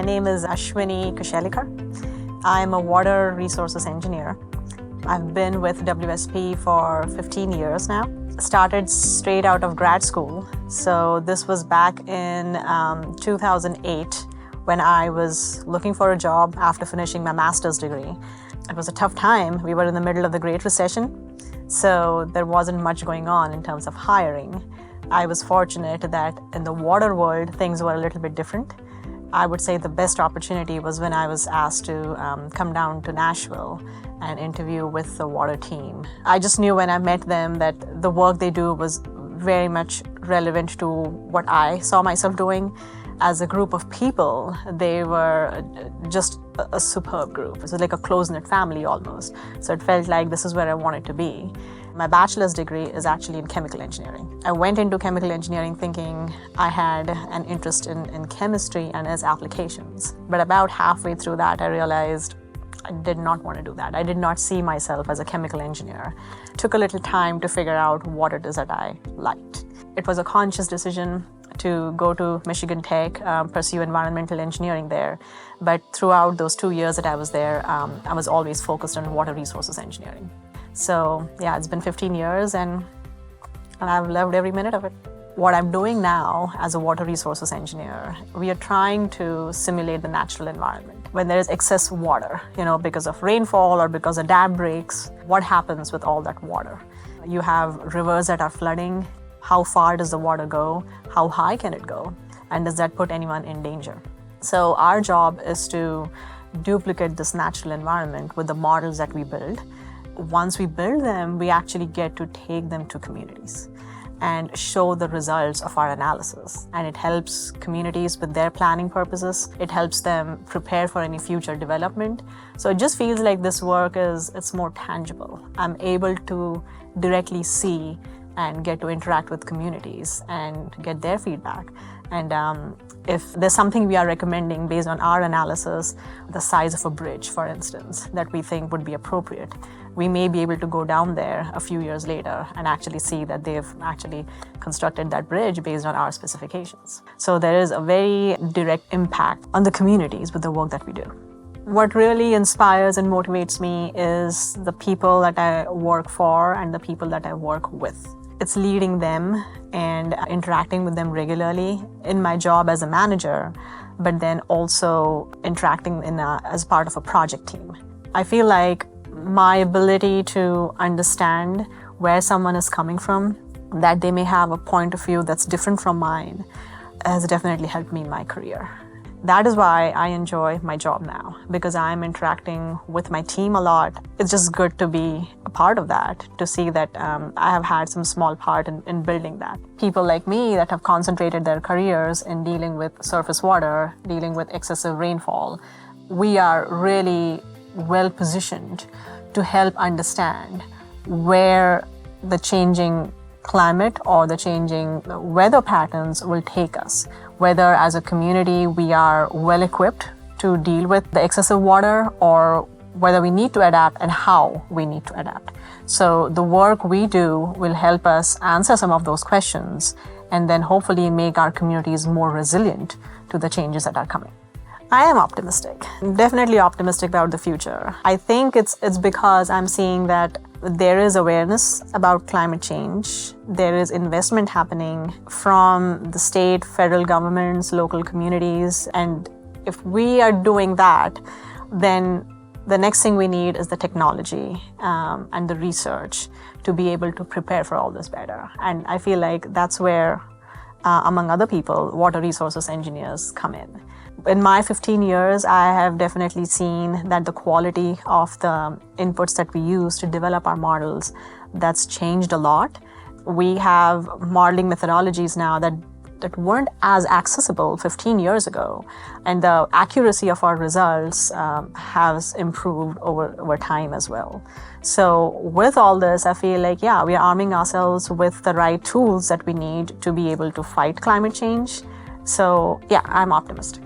My name is Ashwini Kashelikar. I'm a water resources engineer. I've been with WSP for 15 years now. Started straight out of grad school. So this was back in 2008 when I was looking for a job after finishing my master's degree. It was a tough time. We were in the middle of the Great Recession, so there wasn't much going on in terms of hiring. I was fortunate that in the water world, things were a little bit different. I would say the best opportunity was when I was asked to come down to Nashville and interview with the water team. I just knew when I met them that the work they do was very much relevant to what I saw myself doing. As a group of people, they were just a superb group. It was like a close-knit family almost. So it felt like this is where I wanted to be. My bachelor's degree is actually in chemical engineering. I went into chemical engineering thinking I had an interest in chemistry and its applications. But about halfway through that, I realized I did not want to do that. I did not see myself as a chemical engineer. It took a little time to figure out what it is that I liked. It was a conscious decision to go to Michigan Tech, pursue environmental engineering there. But throughout those 2 years that I was there, I was always focused on water resources engineering. So yeah, it's been 15 years and I've loved every minute of it. What I'm doing now as a water resources engineer, we are trying to simulate the natural environment. When there is excess water, because of rainfall or because a dam breaks, what happens with all that water? You have rivers that are flooding. How far does the water go? How high can it go? And does that put anyone in danger? So our job is to duplicate this natural environment with the models that we build. Once we build them, we actually get to take them to communities and show the results of our analysis. And it helps communities with their planning purposes. It helps them prepare for any future development. So it just feels like this work it's more tangible. I'm able to directly see and get to interact with communities and get their feedback. And if there's something we are recommending based on our analysis, the size of a bridge, for instance, that we think would be appropriate, we may be able to go down there a few years later and actually see that they've actually constructed that bridge based on our specifications. So there is a very direct impact on the communities with the work that we do. What really inspires and motivates me is the people that I work for and the people that I work with. It's leading them and interacting with them regularly in my job as a manager, but then also interacting as part of a project team. I feel like my ability to understand where someone is coming from, that they may have a point of view that's different from mine, has definitely helped me in my career. That is why I enjoy my job now, because I'm interacting with my team a lot. It's just good to be a part of that, to see that I have had some small part in building that. People like me that have concentrated their careers in dealing with surface water, dealing with excessive rainfall, we are really well positioned to help understand where the changing climate or the changing weather patterns will take us. Whether as a community we are well equipped to deal with the excessive water or whether we need to adapt and how we need to adapt. So the work we do will help us answer some of those questions and then hopefully make our communities more resilient to the changes that are coming. I am optimistic, definitely optimistic about the future. I think it's because I'm seeing that there is awareness about climate change. There is investment happening from the state, federal governments, local communities. And if we are doing that, then the next thing we need is the technology and the research to be able to prepare for all this better. And I feel like that's where, among other people, water resources engineers come in. In my 15 years, I have definitely seen that the quality of the inputs that we use to develop our models, that's changed a lot. We have modeling methodologies now that weren't as accessible 15 years ago. And the accuracy of our results has improved over time as well. So with all this, I feel like, we are arming ourselves with the right tools that we need to be able to fight climate change. So I'm optimistic.